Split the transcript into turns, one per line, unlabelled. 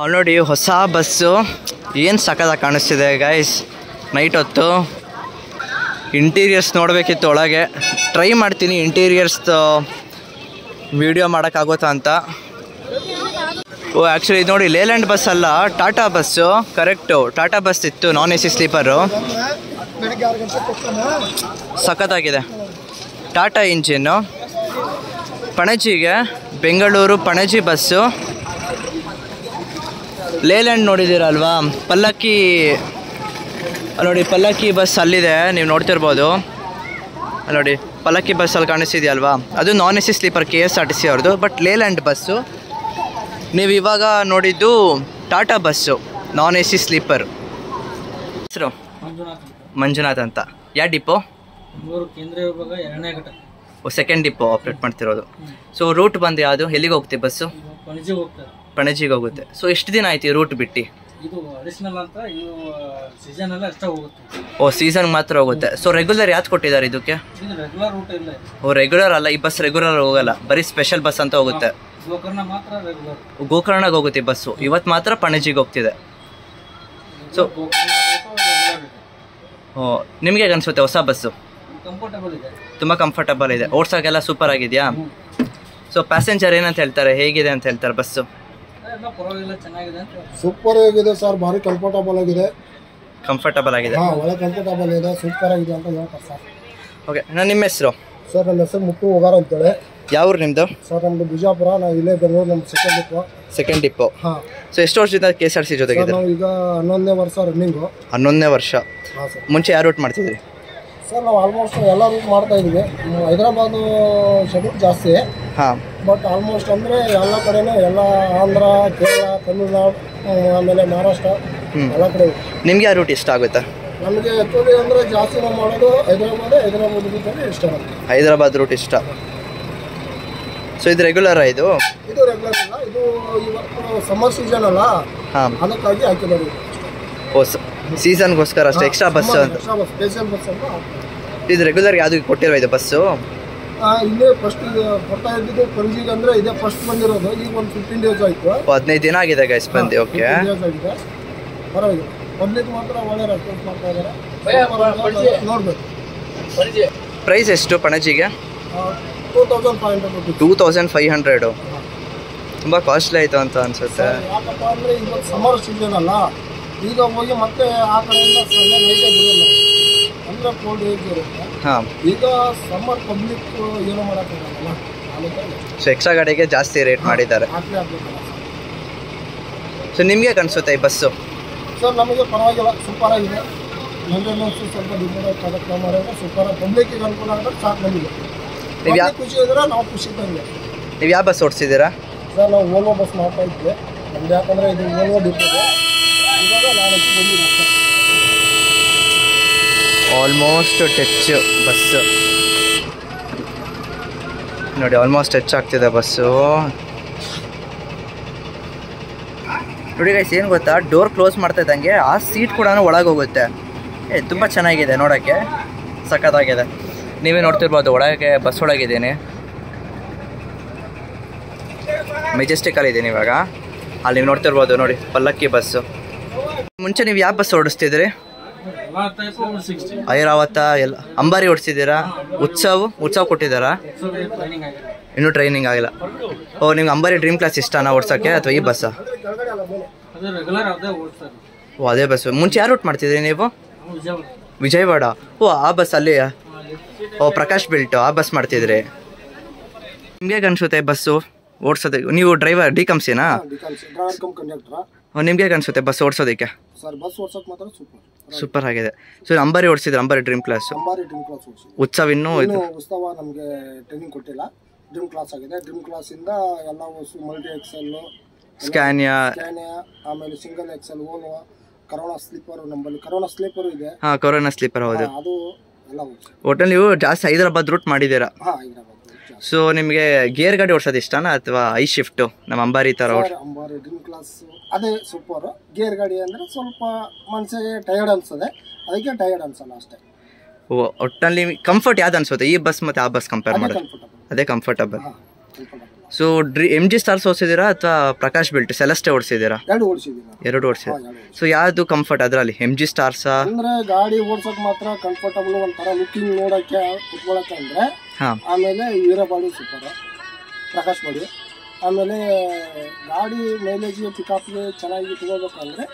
ಅಲ್ಲಿ ನೋಡಿ ಹೊಸ ಬಸ್ಸು ಏನು ಸಖತ್ತಾಗಿ ಕಾಣಿಸ್ತಿದೆ ಗೈಸ್. ನೈಟ್ ಹೊತ್ತು ಇಂಟೀರಿಯರ್ಸ್ ನೋಡಬೇಕಿತ್ತು, ಒಳಗೆ ಟ್ರೈ ಮಾಡ್ತೀನಿ ಇಂಟೀರಿಯರ್ಸ್ದು ವಿಡಿಯೋ ಮಾಡೋಕ್ಕಾಗುತ್ತಾ ಅಂತ. ಓ ಆ್ಯಕ್ಚುಲಿ ಇದು ನೋಡಿ ಲೇಲ್ಯಾಂಡ್ ಬಸ್ ಅಲ್ಲ, Tata bus. Correct, Tata bus ಇತ್ತು, ನಾನ್ AC ಸ್ಲೀಪರು. ಸಖತ್ತಾಗಿದೆ. ಟಾಟಾ ಇಂಜಿನ್ನು. ಪಣಜಿಗೆ, ಬೆಂಗಳೂರು ಪಣಜಿ ಬಸ್ಸು. ಲೇಲ್ಯಾಂಡ್ ನೋಡಿದ್ದೀರಲ್ವಾ, ಪಲ್ಲಕ್ಕಿ ನೋಡಿ, ಪಲ್ಲಕ್ಕಿ ಬಸ್ ಅಲ್ಲಿದೆ, ನೀವು ನೋಡ್ತಿರ್ಬೋದು. ನೋಡಿ ಪಲ್ಲಕ್ಕಿ ಬಸ್ಸಲ್ಲಿ ಕಾಣಿಸ್ತಿದೆಯಲ್ವಾ, ಅದು ನಾನ್ AC ಸ್ಲೀಪರ್ KSRTC ಅವ್ರದ್ದು. But Leyland bus. ನೀವು ಇವಾಗ ನೋಡಿದ್ದು Tata bus, non AC sleeper. ಹೆಸರು ಮಂಜುನಾಥ್ ಅಂತ. ಯಾವ ಡಿಪೋ? ಸೆಕೆಂಡ್ ಡಿಪೋ ಆಪ್ರೇಟ್ ಮಾಡ್ತಿರೋದು. ಸೊ ರೂಟ್ ಬಂದು ಯಾವುದು, ಎಲ್ಲಿಗೆ ಹೋಗ್ತೀವಿ ಬಸ್ಸು? ಪಣಜಿಗೆ ಹೋಗುತ್ತೆ. ಸೊ ಎಷ್ಟು ದಿನ ಆಯ್ತು ಈ ರೂಟ್ ಬಿಟ್ಟು? ಓ ಸೀಸನ್ ಮಾತ್ರ ಹೋಗುತ್ತೆ. ಸೊ ರೆಗ್ಯುಲರ್ ಯಾವ್ದು ಕೊಟ್ಟಿದ್ದಾರೆ ಇದಕ್ಕೆ? ಓ ರೆಗ್ಯುಲರ್ ಅಲ್ಲ, ಈ ಬಸ್ ರೆಗ್ಯುಲರ್ ಹೋಗಲ್ಲ, ಬರೀ ಸ್ಪೆಷಲ್ ಬಸ್ ಅಂತ ಹೋಗುತ್ತೆ. ಗೋಕರ್ಣಗೆ ಹೋಗುತ್ತೆ ಬಸ್ಸು, ಇವತ್ತು ಮಾತ್ರ ಪಣಜಿಗೆ ಹೋಗ್ತಿದೆ. ಸೊ ಓ ನಿಮಗೆ ಅನಿಸುತ್ತೆ ಹೊಸ ಬಸ್ಸು? ತುಂಬ ಕಂಫರ್ಟಬಲ್ ಇದೆ, ಓಡ್ಸೋಕ್ಕೆಲ್ಲ ಸೂಪರ್ ಆಗಿದೆಯಾ? ಸೊ ಪ್ಯಾಸೆಂಜರ್ ಏನಂತ ಹೇಳ್ತಾರೆ, ಹೇಗಿದೆ ಅಂತ ಹೇಳ್ತಾರೆ ಬಸ್ಸು?
ಸೂಪರ್ ಆಗಿದೆ ಸರ್, ಭಾರಿ ಕಂಫರ್ಟಬಲ್ ಆಗಿದೆ.
ಕಂಫರ್ಟಬಲ್ ಆಗಿದೆ,
ಒಳ್ಳೆ ಕಂಫರ್ಟಬಲ್ ಇದೆ, ಸೂಪರ್ ಆಗಿದೆ ಅಂತ ಹೇಳ್ತಾರೆ ಸರ್.
ಓಕೆ, ನಿಮ್ಮ ಹೆಸರು?
ಸರ್ ನನ್ನ ಹೆಸರು ಮುತ್ತು ಹೋಗಾರ ಅಂತೇಳಿ.
ಯಾವ ಊರು ನಿಮ್ಮದು?
ಸರ್ ನಮ್ಮದು ಬಿಜಾಪುರ, ನಾವು ಇಲ್ಲೇ ಬೆಂಗಳೂರು, ನಮ್ಮ ಸೆಕೆಂಡ್ ಡಿಪೋ. ಹಾಂ.
ಸೊ ಎಷ್ಟು ವರ್ಷದಿಂದ KSRTC ಜೊತೆಗಿದೆ?
ನಾವು ಈಗ 11ನೇ ವರ್ಷ ರನ್ನಿಂಗು.
11ನೇ ವರ್ಷ.
ಹಾಂ ಸರ್.
ಮುಂಚೆ ಯಾವ ರೂಟ್ ಮಾಡ್ತಿದ್ರಿ?
ಸರ್ ನಾವು ಆಲ್ಮೋಸ್ಟ್ ಎಲ್ಲ ರೂಟ್ ಮಾಡ್ತಾ ಇದ್ದೀವಿ. ಹೈದರಾಬಾದು ಶೆಡ್ಯೂಲ್ ಜಾಸ್ತಿ.
ಹಾಂ.
ಬಟ್ ಆಲ್ಮೋಸ್ಟ್ ಅಂದರೆ ಎಲ್ಲ ಕಡೆನೂ, ಎಲ್ಲ ಆಂಧ್ರ, ಕೇರಳ, ತಮಿಳ್ನಾಡು, ಆಮೇಲೆ ಮಹಾರಾಷ್ಟ್ರ ಎಲ್ಲ ಕಡೆ.
ನಿಮ್ಗೆ ಯಾವ ರೂಟ್ ಇಷ್ಟ ಆಗುತ್ತೆ?
ನಮಗೆ ಆ್ಯಕ್ಚುಲಿ ಅಂದರೆ ಜಾಸ್ತಿ ನಾವು ಮಾಡೋದು ಹೈದರಾಬಾದ್ ಬಿಟ್ಟರೆ ಇಷ್ಟ ನಮಗೆ.
ಹೈದರಾಬಾದ್ ರೂಟ್ ಇಷ್ಟ. ಸೊ ಇದು ರೆಗ್ಯುಲರ್ ಇದು
ರೆಗ್ಯುಲರ್ ಇಲ್ಲ, ಇದು ಇವತ್ತು ಸಮ್ಮರ್ ಸೀಸನ್ ಅಲ್ಲ. ಹಾಂ, ಅದಕ್ಕಾಗಿ ಹಾಕಿದ್ದಾರೆ.
ಓ ಸೀಸನ್ಗೋಸ್ಕರ ಅಷ್ಟೇ ಎಕ್ಸ್ಟ್ರಾ ಬಸ್ ಅಂತ,
ಸ್ಪೆಷಲ್ ಬಸ್ ಅಂತ.
ಇದು ರೆಗ್ಯುಲರ್ ಯಾವುದು ಕೊಟ್ಟಿರೋ ಇದು ಬಸ್ಸು?
ಇಲ್ಲೇ ಫಸ್ಟ್ ಕೊಡ್ತಾ ಇದ್ದಿದ್ದು ಪಣಜಿಗೆ, ಅಂದರೆ ಇದೇ ಫಸ್ಟ್ ಬಂದಿರೋದು. ಈಗ ಒಂದು 15 ಡೇಸ್ ಆಯಿತು.
15 ದಿನ ಆಗಿದೆ ಗೈಸ್ ಬಂದು. ಓಕೆ,
ಆಗಿದೆ, ಪರವಾಗಿಲ್ಲ. ಪಬ್ಲಿಕ್ ಮಾತ್ರ ಒಳ್ಳೆ ರೆಸ್ಪಾನ್ಸ್ ಮಾಡ್ತಾ ಇದ್ದಾರೆ, ನೋಡ್ಬೇಕು.
ಪ್ರೈಸ್ ಎಷ್ಟು ಪಣಜಿಗೆ?
2500.
2500. ತುಂಬ ಕಾಸ್ಟ್ಲಿ ಆಯಿತು ಅಂತ ಅನಿಸುತ್ತೆ.
ಯಾಕಪ್ಪ ಅಂದರೆ ಇವತ್ತು ಸಮ್ಮರ್ ಸೀಸನ್ ಅಲ್ಲ, ಈಗ ಹೋಗಿ ಮತ್ತೆ ಆ ಕಡೆಯಿಂದ ನೈಟೇ ಬಿಡೋಲ್ಲ, ಅಂದರೆ ಕೋಲ್ಡ್ ಏಜ್ ಇರುತ್ತೆ.
ಹಾಂ,
ಈಗ ಸಮ್ಮರ್ ಪಬ್ಲಿಕ್ ಏನೋ ಮಾಡೋಕ್ಕಾಗಲ್ಲ.
ಸೊ ಎಕ್ಸ್ಟ್ರಾ ಗಾಡಿಗೆ ಜಾಸ್ತಿ ರೇಟ್ ಮಾಡಿದ್ದಾರೆ. ಸೊ ನಿಮಗೆ ಅನಿಸುತ್ತೆ ಈ ಬಸ್ಸು?
ಸರ್ ನಮಗೆ ಪರವಾಗಿಲ್ಲ, ಸೂಪರ್ ಆಗಿದೆ. ಮೇಂಟೆನೆನ್ಸು ಸ್ವಲ್ಪ ಡಿಪೆಂಡ್ ಕಾರ್ಯಕ್ರಮ ಮಾಡಿದ್ರೆ ಸೂಪರ್, ಪಬ್ಲಿಕ್ಕಿಗೆ ಅನುಕೂಲ ಆದರೆ ಸಾಕು ನಮಗೆ. ಖುಷಿ ಇದ್ರೆ ನಾವು ಖುಷಿ ತಂದೆ.
ನೀವು ಯಾವ ಬಸ್ ಓಡಿಸಿದ್ದೀರಾ?
ಸರ್ ನಾವು ಓಲ್ವೋ ಬಸ್ ಮಾಡ್ತಾ ಇದ್ವಿ. ನಮ್ದು ಯಾಕಂದರೆ ಇದು ಓಲ್ವೋ ಡಿಪೋ, ಇವಾಗ ನಾನು ಬಂದಿದ್ದೆ.
ಆಲ್ಮೋಸ್ಟ್ ಟಚ್ ಬಸ್ಸು ನೋಡಿ, ಆಲ್ಮೋಸ್ಟ್ ಟಚ್ ಆಗ್ತಿದೆ ಬಸ್ಸು ನೋಡಿ ಗೈಸ್. ಏನು ಗೊತ್ತಾ, ಡೋರ್ ಕ್ಲೋಸ್ ಮಾಡ್ತಾ ಇದ್ದಂಗೆ ಆ ಸೀಟ್ ಕೂಡ ಒಳಗೆ ಹೋಗುತ್ತೆ. ತುಂಬ ಚೆನ್ನಾಗಿದೆ ನೋಡೋಕ್ಕೆ, ಸಖತ್ತಾಗಿದೆ. ನೀವೇ ನೋಡ್ತಿರ್ಬೋದು, ಒಳಗೆ ಬಸ್ ಒಳಗಿದ್ದೀನಿ, ಮೆಜೆಸ್ಟಿಕಲ್ಲಿ ಇದ್ದೀನಿ ಇವಾಗ. ಅಲ್ಲಿ ನೀವು ನೋಡ್ತಿರ್ಬೋದು ನೋಡಿ, ಪಲ್ಲಕ್ಕಿ ಬಸ್ಸು. ಮುಂಚೆ ನೀವು ಯಾವ ಬಸ್ ಓಡಿಸ್ತಿದ್ರಿ? ಐರಾವತ, ಎಲ್ಲ ಅಂಬಾರಿ ಓಡಿಸಿದ್ದೀರಾ? ಉತ್ಸವ ಕೊಟ್ಟಿದ್ದಾರಾ? ಇನ್ನೂ ಟ್ರೈನಿಂಗ್ ಆಗಿಲ್ಲ. ಓ ನಿಮ್ಗೆ ಅಂಬಾರಿ ಡ್ರೀಮ್ ಕ್ಲಾಸ್ ಇಷ್ಟನಾ ಓಡ್ಸೋಕ್ಕೆ, ಅಥವಾ ಈ ಬಸ್ಸಾ? ಓ ಅದೇ ಬಸ್ಸು. ಮುಂಚೆ ಯಾರು ರೂಟ್ ಮಾಡ್ತಿದ್ರಿ ನೀವು? ವಿಜಯವಾಡ. ಓ ಆ ಬಸ್ ಅಲ್ಲಿ, ಓ ಪ್ರಕಾಶ್ ಬಿಲ್ಟು ಆ ಬಸ್ ಮಾಡ್ತಿದ್ರಿ. ನಿಮ್ಗೆ ಅನ್ಸುತ್ತೆ ಬಸ್ಸು ಓಡಿಸೋದಕ್ಕೆ? ನೀವು ಡ್ರೈವರ್ ಡಿಕಮ್ಸಿನಾ? ನಿಮ್ಗೆ ಅನ್ಸುತ್ತೆ ಬಸ್ ಓಡಿಸೋದಕ್ಕೆ? ಸೂಪರ್ ಆಗಿದೆ. ಸೊ ಅಂಬಾರಿ ಓಡಿಸಿದ್ರೆ, ಅಂಬಾರಿ ಡ್ರೀಮ್ ಕ್ಲಾಸ್. ಉತ್ಸವ ಇನ್ನೂ
ಉತ್ಸವ ನಮಗೆ ಟ್ರೈನಿಂಗ್ ಕೊಟ್ಟಿಲ್ಲ, ಡ್ರೀಮ್ ಕ್ಲಾಸ್ ಆಗಿದೆ. ಡ್ರೀಮ್ ಕ್ಲಾಸ್ ಇಂದ ಎಲ್ಲ ಮಲ್ಟಿ ಎಕ್ಸೆಲ್,
ಸ್ಕ್ಯಾನಿಯಾ,
ಆಮೇಲೆ single axle, Volvo, Corona sleeper, ನಮ್ಮಲ್ಲಿ ಕರೋನಾ ಸ್ಲೀಪರ್ ಇದೆ.
ಹಾಂ, ಕರೋನಾ ಸ್ಲೀಪರ್ ಹೌದು.
ಅದು ಎಲ್ಲ
ಒಟ್ಟಲ್ಲಿ ನೀವು ಜಾಸ್ತಿ ಹೈದರಾಬಾದ್ ರೂಟ್ ಮಾಡಿದ್ದೀರಾ. ಸೊ ನಿಮಗೆ ಗೇರ್ ಗಾಡಿ ಓಡಿಸೋದು ಇಷ್ಟನಾ, ಅಥವಾ ಐ ಶಿಫ್ಟು ನಮ್ಮ ಅಂಬಾರಿ ಥರ?
ಅಂಬಾರಿ ಡ್ರೀಮ್ ಕ್ಲಾಸ್ ಅದೇ ಸೂಪರ್. ಗೇರ್ ಗಾಡಿ ಅಂದರೆ ಸ್ವಲ್ಪ ಮನಸ್ಸಿಗೆ ಟಯರ್ಡ್ ಅನ್ಸದೆ, ಅದಕ್ಕೆ ಟಯರ್ಡ್ ಅನ್ಸಲ್ಲ ಅಷ್ಟೇ.
ಓ ಒಟ್ಟಲ್ಲಿ ಕಂಫರ್ಟ್ ಯಾವ್ದು ಅನ್ಸುತ್ತೆ ಈ ಬಸ್ ಮತ್ತು ಆ ಬಸ್ ಕಂಪೇರ್ ಮಾಡೋದು? ಅದೇ ಕಂಫರ್ಟಬಲ್. ಸೊ MG ಸ್ಟಾರ್ಸ್ ಓಡಿಸಿದ್ದೀರಾ ಅಥವಾ ಪ್ರಕಾಶ್ ಬಿಲ್ಟ್ ಸೆಲೆಸ್ಟೇ ಓಡಿಸಿದ್ದೀರಾ?
ಗಾಡಿ ಓಡಿಸಿದ್ದೀನಿ.
ಎರಡು ಓಡಿಸಿದ್ದೀರಾ? ಸೊ ಯಾವುದು ಕಂಫರ್ಟ್ ಅದರಲ್ಲಿ, MG ಸ್ಟಾರ್ಸಾ?
ಅಂದ್ರೆ ಗಾಡಿ ಓಡ್ಸೋಕೆ ಮಾತ್ರ ಕಂಫರ್ಟಬಲ್, ಒಂಥರ ಲುಕಿಂಗ್ ನೋಡೋಕ್ಕೆ ಕುತ್ಕೊಳ್ಳೋಕೆ ಅಂದರೆ. ಆಮೇಲೆ ವೀರಬಾಡಿ ಸೂಪರ್, ಪ್ರಕಾಶ್ ಬಾಡಿ. ಆಮೇಲೆ ಗಾಡಿ ಮೈಲೇಜ್ಗೆ ಪಿಕಪ್ಗೆ ಚೆನ್ನಾಗಿ ಇಟ್ಕೋಬೇಕಂದ್ರೆ